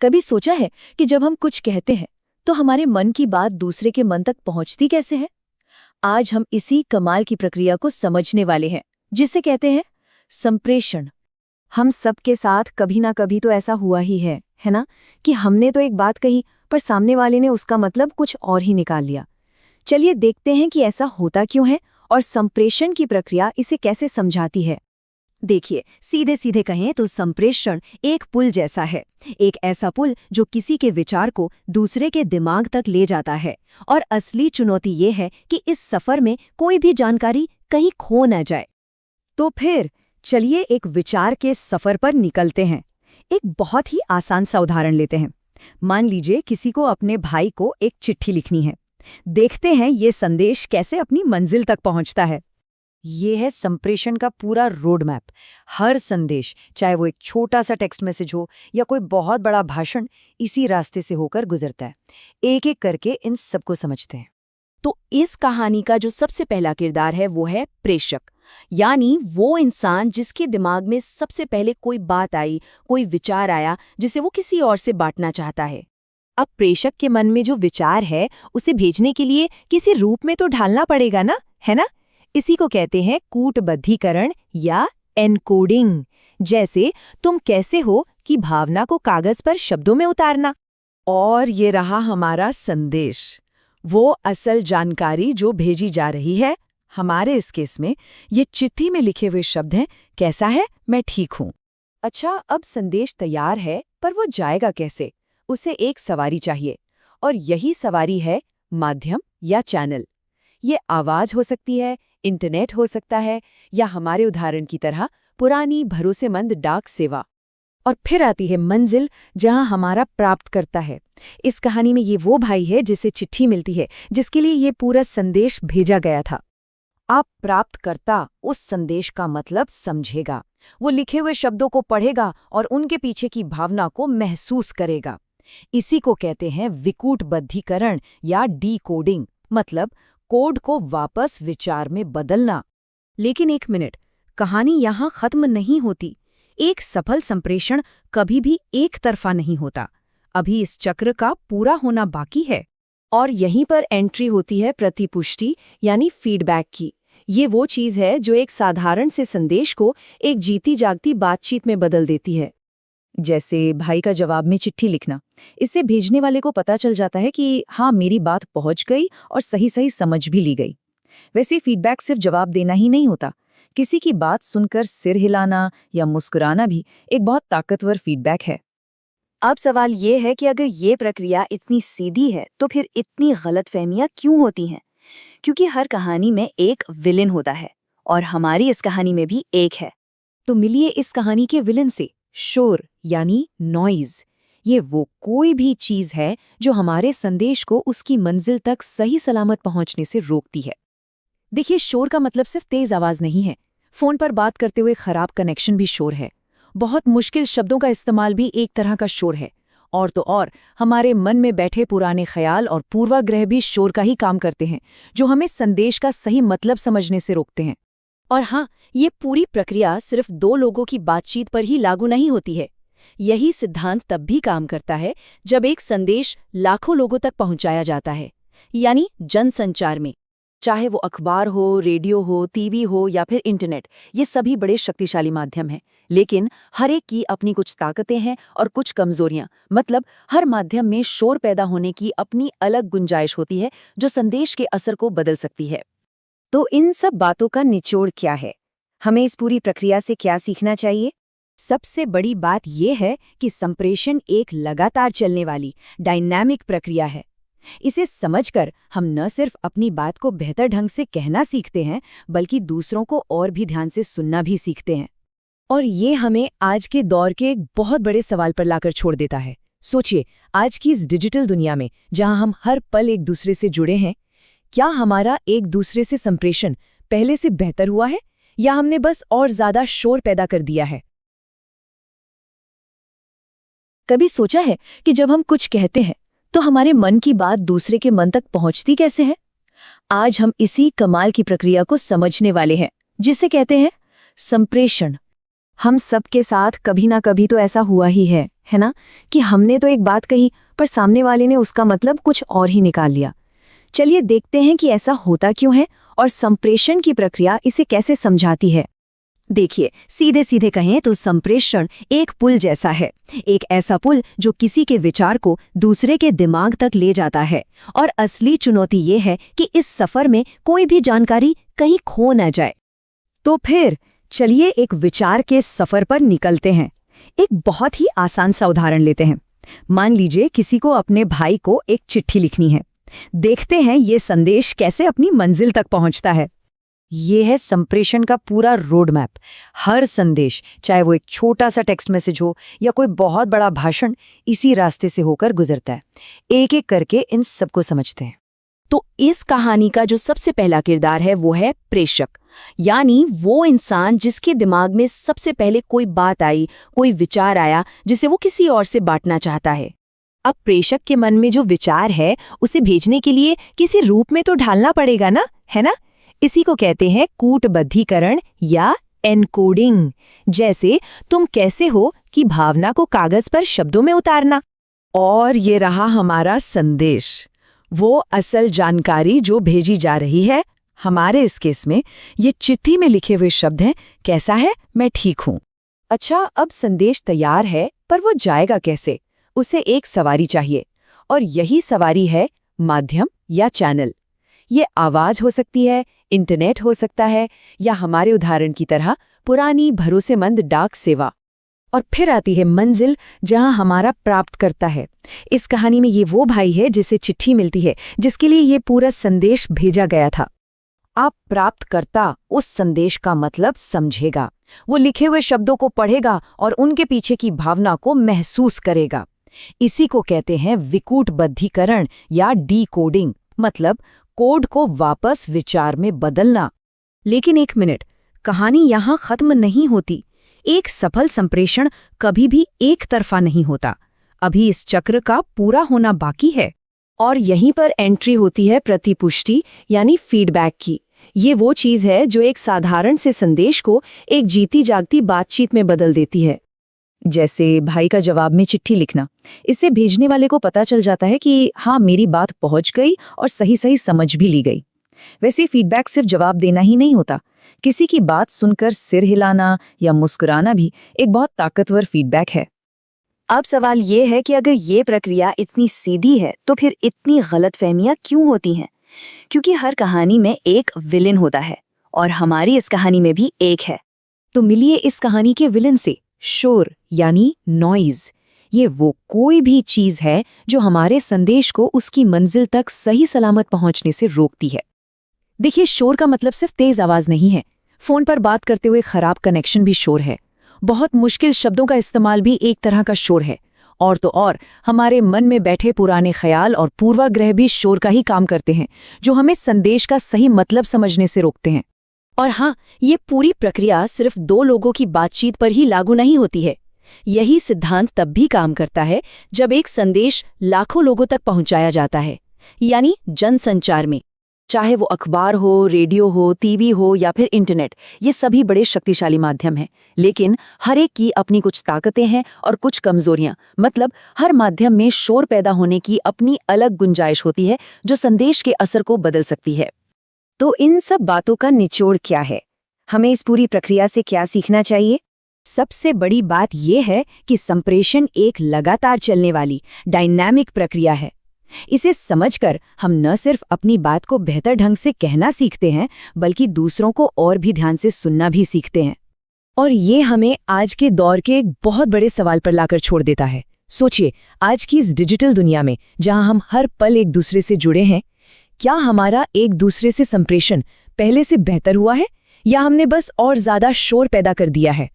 कभी सोचा है कि जब हम कुछ कहते हैं तो हमारे मन की बात दूसरे के मन तक पहुंचती कैसे है? आज हम इसी कमाल की प्रक्रिया को समझने वाले हैं, जिसे कहते हैं संप्रेषण। हम सबके साथ कभी ना कभी तो ऐसा हुआ ही है ना? कि हमने तो एक बात कही पर सामने वाले ने उसका मतलब कुछ और ही निकाल लिया। चलिए देखते हैं कि ऐसा होता क्यों है और संप्रेषण की प्रक्रिया इसे कैसे समझाती है। देखिए, सीधे सीधे कहें तो संप्रेषण एक पुल जैसा है। एक ऐसा पुल जो किसी के विचार को दूसरे के दिमाग तक ले जाता है। और असली चुनौती ये है कि इस सफर में कोई भी जानकारी कहीं खो न जाए। तो फिर चलिए एक विचार के सफर पर निकलते हैं। एक बहुत ही आसान सा उदाहरण लेते हैं। मान लीजिए किसी को अपने भाई को एक चिट्ठी लिखनी है। देखते हैं ये संदेश कैसे अपनी मंजिल तक पहुंचता है। ये है संप्रेषण का पूरा रोड मैप। हर संदेश, चाहे वो एक छोटा सा टेक्स्ट मैसेज हो या कोई बहुत बड़ा भाषण, इसी रास्ते से होकर गुजरता है। एक एक करके इन सबको समझते हैं। तो इस कहानी का जो सबसे पहला किरदार है वो है प्रेषक, यानी वो इंसान जिसके दिमाग में सबसे पहले कोई बात आई, कोई विचार आया जिसे वो किसी और से बांटना चाहता है। अब प्रेषक के मन में जो विचार है उसे भेजने के लिए किसी रूप में तो ढालना पड़ेगा ना, है ना? इसी को कहते हैं कूटबद्धीकरण या एनकोडिंग। जैसे तुम कैसे हो कि भावना को कागज पर शब्दों में उतारना। और ये रहा हमारा संदेश, वो असल जानकारी जो भेजी जा रही है। हमारे इस केस में ये चिट्ठी में लिखे हुए शब्द हैं, कैसा है, मैं ठीक हूँ। अच्छा, अब संदेश तैयार है, पर वो जाएगा कैसे? उसे एक सवारी चाहिए, और यही सवारी है माध्यम या चैनल। ये आवाज हो सकती है, इंटरनेट हो सकता है, या हमारे उदाहरण की तरह पुरानी भरोसेमंद डाक सेवा। और फिर आती है मंजिल, जहां हमारा प्राप्तकर्ता है। इस कहानी में ये वो भाई है जिसे चिट्ठी मिलती है, जिसके लिए ये पूरा संदेश भेजा गया था। अब प्राप्तकर्ता उस संदेश का मतलब समझेगा। वो लिखे हुए शब्दों को पढ़ेगा और उनके पीछे की भावना को महसूस करेगा। इसी को कहते हैं विकूटबद्धीकरण या डीकोडिंग, मतलब कोड को वापस विचार में बदलना। लेकिन एक मिनट, कहानी यहाँ खत्म नहीं होती। एक सफल संप्रेषण कभी भी एक तरफा नहीं होता। अभी इस चक्र का पूरा होना बाकी है। और यहीं पर एंट्री होती है प्रतिपुष्टि यानी फीडबैक की। ये वो चीज़ है जो एक साधारण से संदेश को एक जीती जागती बातचीत में बदल देती है। जैसे भाई का जवाब में चिट्ठी लिखना। इससे भेजने वाले को पता चल जाता है कि हाँ, मेरी बात पहुंच गई और सही सही समझ भी ली गई। वैसे फीडबैक सिर्फ जवाब देना ही नहीं होता। किसी की बात सुनकर सिर हिलाना या मुस्कुराना भी एक बहुत ताकतवर फीडबैक है। अब सवाल ये है कि अगर ये प्रक्रिया इतनी सीधी है तो फिर इतनी गलतफहमियां क्यों होती हैं? क्योंकि हर कहानी में एक विलेन होता है, और हमारी इस कहानी में भी एक है। तो मिलिए इस कहानी के विलेन से। शोर यानी नॉइज। ये वो कोई भी चीज है जो हमारे संदेश को उसकी मंजिल तक सही सलामत पहुंचने से रोकती है। देखिए, शोर का मतलब सिर्फ तेज आवाज नहीं है। फोन पर बात करते हुए खराब कनेक्शन भी शोर है। बहुत मुश्किल शब्दों का इस्तेमाल भी एक तरह का शोर है। और तो और हमारे मन में बैठे पुराने ख्याल और पूर्वाग्रह भी शोर का ही काम करते हैं, जो हमें संदेश का सही मतलब समझने से रोकते हैं। और हाँ, ये पूरी प्रक्रिया सिर्फ दो लोगों की बातचीत पर ही लागू नहीं होती है। यही सिद्धांत तब भी काम करता है जब एक संदेश लाखों लोगों तक पहुंचाया जाता है, यानी जनसंचार में। चाहे वो अखबार हो, रेडियो हो, टीवी हो या फिर इंटरनेट, ये सभी बड़े शक्तिशाली माध्यम हैं। लेकिन हर एक की अपनी कुछ ताकतें हैं और कुछ कमजोरियां। मतलब हर माध्यम में शोर पैदा होने की अपनी अलग गुंजाइश होती है, जो संदेश के असर को बदल सकती है। तो इन सब बातों का निचोड़ क्या है? हमें इस पूरी प्रक्रिया से क्या सीखना चाहिए? सबसे बड़ी बात यह है कि संप्रेषण एक लगातार चलने वाली डायनामिक प्रक्रिया है। इसे समझकर हम न सिर्फ अपनी बात को बेहतर ढंग से कहना सीखते हैं, बल्कि दूसरों को और भी ध्यान से सुनना भी सीखते हैं। और ये हमें आज के दौर के एक बहुत बड़े सवाल पर लाकर छोड़ देता है। सोचिए, आज की इस डिजिटल दुनिया में जहां हम हर पल एक दूसरे से जुड़े हैं, क्या हमारा एक दूसरे से संप्रेषण पहले से बेहतर हुआ है, या हमने बस और ज्यादा शोर पैदा कर दिया है? कभी सोचा है कि जब हम कुछ कहते हैं तो हमारे मन की बात दूसरे के मन तक पहुंचती कैसे है? आज हम इसी कमाल की प्रक्रिया को समझने वाले हैं, जिसे कहते हैं संप्रेषण। हम सबके साथ कभी ना कभी तो ऐसा हुआ ही है ना, कि हमने तो एक बात कही पर सामने वाले ने उसका मतलब कुछ और ही निकाल लिया। चलिए देखते हैं कि ऐसा होता क्यों है और संप्रेषण की प्रक्रिया इसे कैसे समझाती है। देखिए, सीधे सीधे कहें तो संप्रेषण एक पुल जैसा है, एक ऐसा पुल जो किसी के विचार को दूसरे के दिमाग तक ले जाता है। और असली चुनौती ये है कि इस सफर में कोई भी जानकारी कहीं खो न जाए। तो फिर चलिए एक विचार के सफर पर निकलते हैं। एक बहुत ही आसान सा उदाहरण लेते हैं। मान लीजिए किसी को अपने भाई को एक चिट्ठी लिखनी है। देखते हैं ये संदेश कैसे अपनी मंजिल तक पहुंचता है। ये है संप्रेषण का पूरा रोड मैप। हर संदेश, चाहे वो एक छोटा सा टेक्स्ट मैसेज हो या कोई बहुत बड़ा भाषण, इसी रास्ते से होकर गुजरता है। एक एक करके इन सबको समझते हैं। तो इस कहानी का जो सबसे पहला किरदार है वो है प्रेषक, यानी वो इंसान जिसके दिमाग में सबसे पहले कोई बात आई, कोई विचार आया जिसे वो किसी और से बांटना चाहता है। अब प्रेषक के मन में जो विचार है उसे भेजने के लिए किसी रूप में तो ढालना पड़ेगा ना, है ना? इसी को कहते हैं कूटबद्धीकरण या एनकोडिंग। जैसे तुम कैसे हो कि भावना को कागज पर शब्दों में उतारना। और ये रहा हमारा संदेश, वो असल जानकारी जो भेजी जा रही है। हमारे इस केस में ये चिट्ठी में लिखे हुए शब्द हैं, कैसा है, मैं ठीक हूँ। अच्छा, अब संदेश तैयार है पर वो जाएगा कैसे? उसे एक सवारी चाहिए, और यही सवारी है माध्यम या चैनल। ये आवाज हो सकती है, इंटरनेट हो सकता है, या हमारे उदाहरण की तरह पुरानी भरोसेमंद डाक सेवा। और फिर आती है मंजिल, जहां हमारा प्राप्तकर्ता है। इस कहानी में ये वो भाई है जिसे चिट्ठी मिलती है, जिसके लिए ये पूरा संदेश भेजा गया था। अब प्राप्तकर्ता उस संदेश का मतलब समझेगा, वो लिखे हुए शब्दों को पढ़ेगा और उनके पीछे की भावना को महसूस करेगा। इसी को कहते हैं विकूटबद्धीकरण या डीकोडिंग, मतलब कोड को वापस विचार में बदलना। लेकिन एक मिनट, कहानी यहाँ खत्म नहीं होती। एक सफल संप्रेषण कभी भी एक तरफा नहीं होता। अभी इस चक्र का पूरा होना बाकी है। और यहीं पर एंट्री होती है प्रतिपुष्टि यानी फीडबैक की। ये वो चीज़ है जो एक साधारण से संदेश को एक जीती जागती बातचीत में बदल देती है। जैसे भाई का जवाब में चिट्ठी लिखना, इससे भेजने वाले को पता चल जाता है कि हाँ, मेरी बात पहुंच गई और सही सही समझ भी ली गई। वैसे फीडबैक सिर्फ जवाब देना ही नहीं होता, किसी की बात सुनकर सिर हिलाना या मुस्कुराना भी एक बहुत ताकतवर फीडबैक है। अब सवाल ये है कि अगर ये प्रक्रिया इतनी सीधी है तो फिर इतनी गलतफहमियां क्यों होती हैं? क्योंकि हर कहानी में एक विलेन होता है, और हमारी इस कहानी में भी एक है। तो मिलिए इस कहानी के विलेन से, शोर यानी नॉइज। ये वो कोई भी चीज है जो हमारे संदेश को उसकी मंजिल तक सही सलामत पहुंचने से रोकती है। देखिए, शोर का मतलब सिर्फ तेज आवाज नहीं है। फोन पर बात करते हुए खराब कनेक्शन भी शोर है। बहुत मुश्किल शब्दों का इस्तेमाल भी एक तरह का शोर है। और तो और हमारे मन में बैठे पुराने ख्याल और पूर्वाग्रह भी शोर का ही काम करते हैं, जो हमें संदेश का सही मतलब समझने से रोकते हैं। और हाँ, ये पूरी प्रक्रिया सिर्फ दो लोगों की बातचीत पर ही लागू नहीं होती है। यही सिद्धांत तब भी काम करता है जब एक संदेश लाखों लोगों तक पहुंचाया जाता है, यानी जनसंचार में। चाहे वो अखबार हो, रेडियो हो, टीवी हो या फिर इंटरनेट, ये सभी बड़े शक्तिशाली माध्यम हैं। लेकिन हर एक की अपनी कुछ ताकतें हैं और कुछ कमजोरियां। मतलब हर माध्यम में शोर पैदा होने की अपनी अलग गुंजाइश होती है, जो संदेश के असर को बदल सकती है। तो इन सब बातों का निचोड़ क्या है? हमें इस पूरी प्रक्रिया से क्या सीखना चाहिए? सबसे बड़ी बात यह है कि संप्रेषण एक लगातार चलने वाली डायनामिक प्रक्रिया है। इसे समझकर हम न सिर्फ अपनी बात को बेहतर ढंग से कहना सीखते हैं, बल्कि दूसरों को और भी ध्यान से सुनना भी सीखते हैं। और ये हमें आज के दौर के एक बहुत बड़े सवाल पर लाकर छोड़ देता है। सोचिए, आज की इस डिजिटल दुनिया में जहां हम हर पल एक दूसरे से जुड़े हैं, क्या हमारा एक दूसरे से संप्रेषण पहले से बेहतर हुआ है, या हमने बस और ज्यादा शोर पैदा कर दिया है?